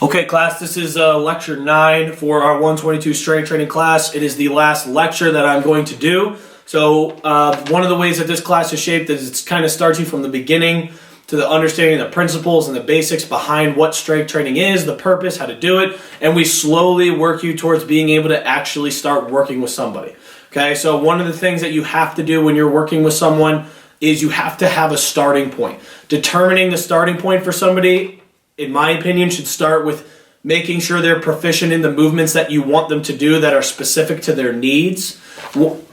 Okay, class, this is lecture 9 for our 122 strength training class. It is the last lecture that I'm going to do. So one of the ways that this class is shaped is it kind of starts you from the beginning to the understanding the principles and the basics behind what strength training is, the purpose, how to do it, and we slowly work you towards being able to actually start working with somebody. Okay, so one of the things that you have to do when you're working with someone is you have to have a starting point. Determining the starting point for somebody, in my opinion, should start with making sure they're proficient in the movements that you want them to do that are specific to their needs.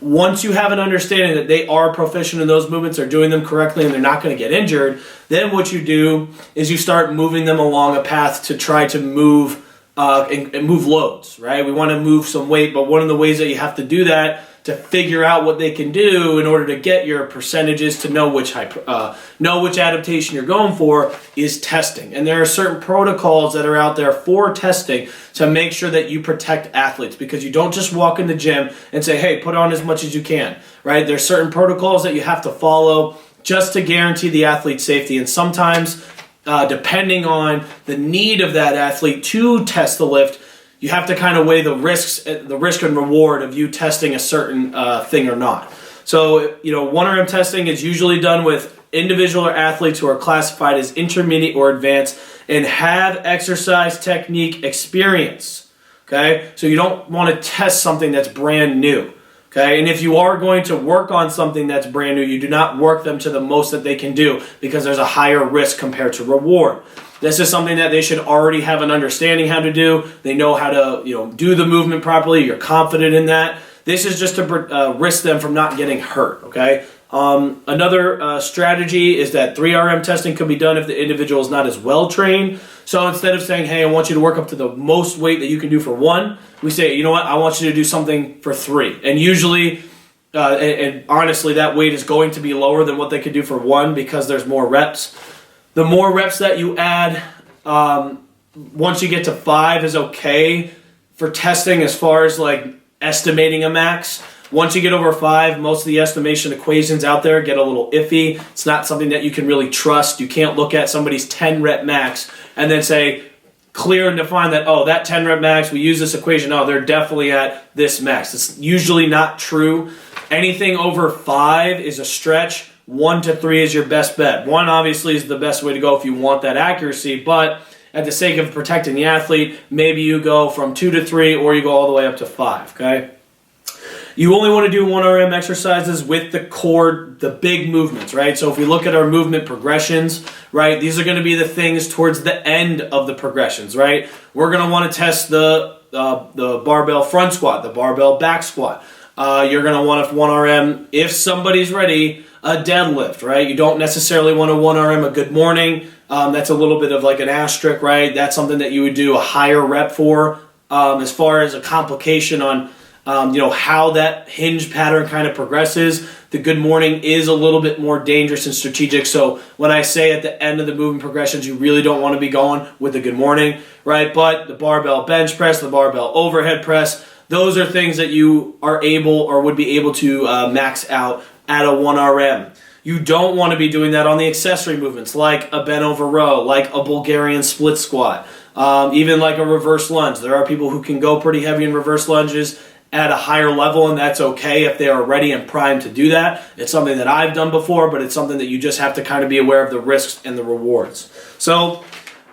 Once you have an understanding that they are proficient in those movements, they're doing them correctly, and they're not going to get injured, then what you do is you start moving them along a path to try to move and move loads, right? We want to move some weight, but one of the ways that you have to do that to figure out what they can do in order to get your percentages to know which adaptation you're going for is testing. And there are certain protocols that are out there for testing to make sure that you protect athletes, because you don't just walk in the gym and say, hey, put on as much as you can, right? There's certain protocols that you have to follow just to guarantee the athlete's safety. And sometimes, depending on the need of that athlete to test the lift, you have to kind of weigh the risk and reward of you testing a certain thing or not. So, 1RM testing is usually done with individual or athletes who are classified as intermediate or advanced and have exercise technique experience. Okay, so you don't want to test something that's brand new. Okay, and if you are going to work on something that's brand new, you do not work them to the most that they can do, because there's a higher risk compared to reward. This is something that they should already have an understanding how to do. They know how to, do the movement properly. You're confident in that. This is just to risk them from not getting hurt, okay? Another strategy is that 3RM testing could be done if the individual is not as well trained. So instead of saying, hey, I want you to work up to the most weight that you can do for 1, we say, you know what, I want you to do something for 3. And usually, and honestly, that weight is going to be lower than what they could do for 1 because there's more reps. The more reps that you add, once you get to 5 is okay for testing as far as like estimating a max. Once you get over 5, most of the estimation equations out there get a little iffy. It's not something that you can really trust. You can't look at somebody's 10 rep max and then say, clear and define that, oh, that 10 rep max, we use this equation, oh, they're definitely at this max. It's usually not true. Anything over 5 is a stretch. 1 to 3 is your best bet. 1 obviously is the best way to go if you want that accuracy, but at the sake of protecting the athlete, maybe you go from 2 to 3 or you go all the way up to 5, okay? You only want to do 1RM exercises with the core, the big movements, right? So if we look at our movement progressions, right, these are going to be the things towards the end of the progressions, right? We're going to want to test the barbell front squat, the barbell back squat. You're going to want a 1RM, if somebody's ready, a deadlift, right? You don't necessarily want a 1RM a good morning. That's a little bit of like an asterisk, right? That's something that you would do a higher rep for. As far as a complication on, how that hinge pattern kind of progresses, the good morning is a little bit more dangerous and strategic. So when I say at the end of the movement progressions, you really don't want to be going with the good morning, right? But the barbell bench press, the barbell overhead press, those are things that you are able or would be able to max out at a 1RM. You don't want to be doing that on the accessory movements like a bent over row, like a Bulgarian split squat, even like a reverse lunge. There are people who can go pretty heavy in reverse lunges at a higher level, and that's okay if they are ready and primed to do that. It's something that I've done before, but it's something that you just have to kind of be aware of the risks and the rewards. So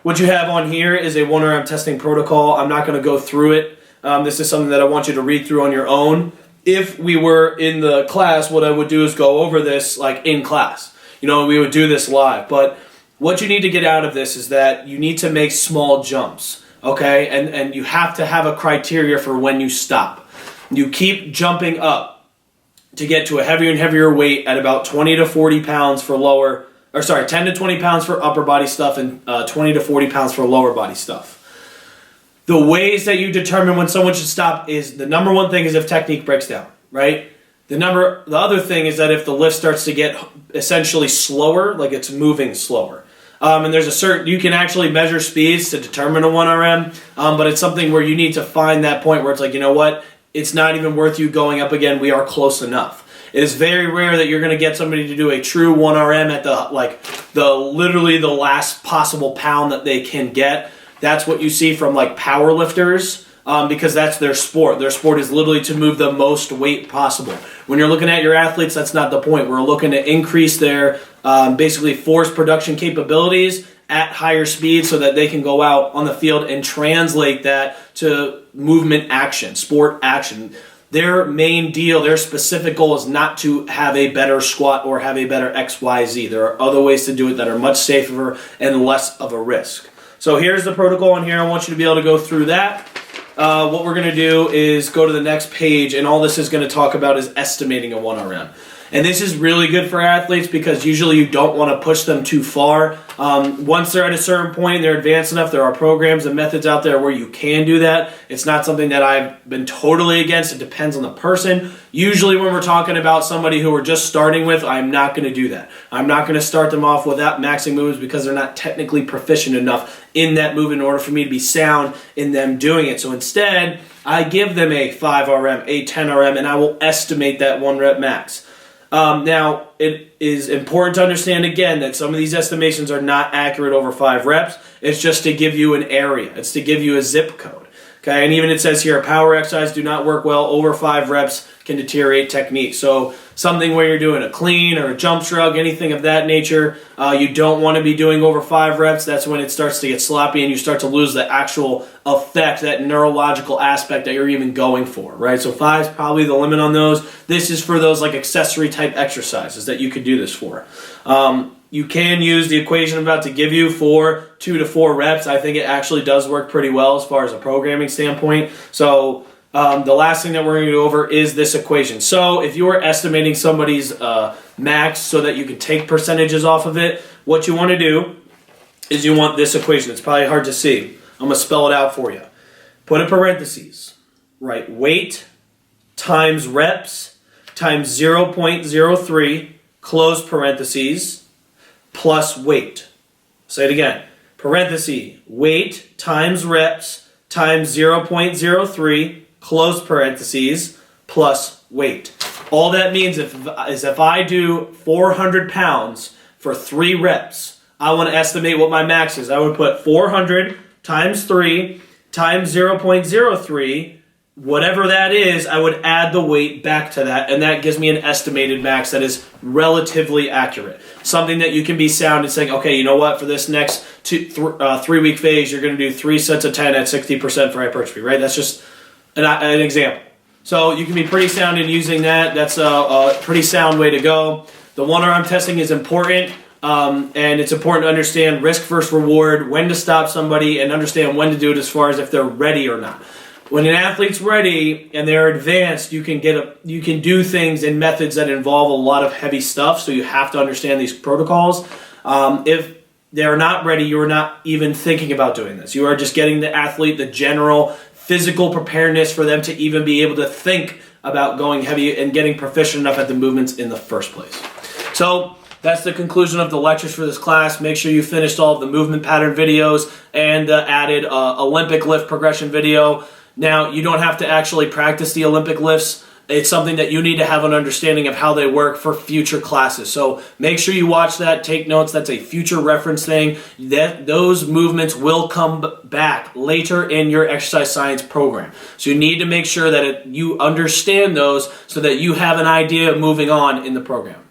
what you have on here is a 1RM testing protocol. I'm not going to go through it. This is something that I want you to read through on your own. If we were in the class, what I would do is go over this like in class. We would do this live. But what you need to get out of this is that you need to make small jumps, okay? And you have to have a criteria for when you stop. You keep jumping up to get to a heavier and heavier weight at about 20 to 40 pounds for 10 to 20 pounds for upper body stuff and 20 to 40 pounds for lower body stuff. The ways that you determine when someone should stop is, the number one thing is if technique breaks down, right? The other thing is that if the lift starts to get essentially slower, like it's moving slower. And there's you can actually measure speeds to determine a 1RM, but it's something where you need to find that point where it's like, you know what? It's not even worth you going up again. We are close enough. It is very rare that you're going to get somebody to do a true 1RM at literally the last possible pound that they can get. That's what you see from like power lifters, because that's their sport. Their sport is literally to move the most weight possible. When you're looking at your athletes, that's not the point. We're looking to increase their basically force production capabilities at higher speed so that they can go out on the field and translate that to movement action, sport action. Their main deal, their specific goal is not to have a better squat or have a better XYZ. There are other ways to do it that are much safer and less of a risk. So here's the protocol in here. I want you to be able to go through that. What we're going to do is go to the next page, and all this is going to talk about is estimating a 1RM. And this is really good for athletes because usually you don't want to push them too far. Once they're at a certain point and they're advanced enough, there are programs and methods out there where you can do that. It's not something that I've been totally against. It depends on the person. Usually when we're talking about somebody who we're just starting with, I'm not going to do that. I'm not going to start them off without maxing moves because they're not technically proficient enough in that move in order for me to be sound in them doing it. So instead, I give them a 5RM, a 10RM, and I will estimate that 1 rep max. Now, it is important to understand again that some of these estimations are not accurate over 5 reps. It's just to give you an area. It's to give you a zip code. Okay, and even it says here, power exercise do not work well. Over 5 reps can deteriorate technique. So something where you're doing a clean or a jump shrug, anything of that nature, you don't want to be doing over 5 reps. That's when it starts to get sloppy and you start to lose the actual effect, that neurological aspect that you're even going for, right? So 5 is probably the limit on those. This is for those like accessory type exercises that you could do this for. You can use the equation I'm about to give you for 2 to 4 reps. I think it actually does work pretty well as far as a programming standpoint. So the last thing that we're going to go over is this equation. So if you are estimating somebody's max so that you can take percentages off of it, what you want to do is you want this equation. It's probably hard to see. I'm going to spell it out for you. Put in parentheses. Write weight times reps times 0.03, close parentheses, plus weight. Say it again. Parenthesis, weight times reps times 0.03, close parentheses, plus weight. All that means is if I do 400 pounds for 3 reps, I want to estimate what my max is. I would put 400 times 3 times 0.03, whatever that is, I would add the weight back to that, and that gives me an estimated max that is relatively accurate. Something that you can be sound in saying, okay, you know what, for this next 3-week phase, you're going to do 3 sets of 10 at 60% for hypertrophy, right? That's just an example. So you can be pretty sound in using that. That's a pretty sound way to go. The 1RM testing is important, and it's important to understand risk versus reward, when to stop somebody, and understand when to do it as far as if they're ready or not. When an athlete's ready and they're advanced, you can do things in methods that involve a lot of heavy stuff, so you have to understand these protocols. If they're not ready, you're not even thinking about doing this. You are just getting the athlete the general physical preparedness for them to even be able to think about going heavy and getting proficient enough at the movements in the first place. So that's the conclusion of the lectures for this class. Make sure you finished all of the movement pattern videos and the added Olympic lift progression video. Now, you don't have to actually practice the Olympic lifts. It's something that you need to have an understanding of how they work for future classes. So make sure you watch that, take notes. That's a future reference thing. Those movements will come back later in your exercise science program. So you need to make sure that you understand those so that you have an idea of moving on in the program.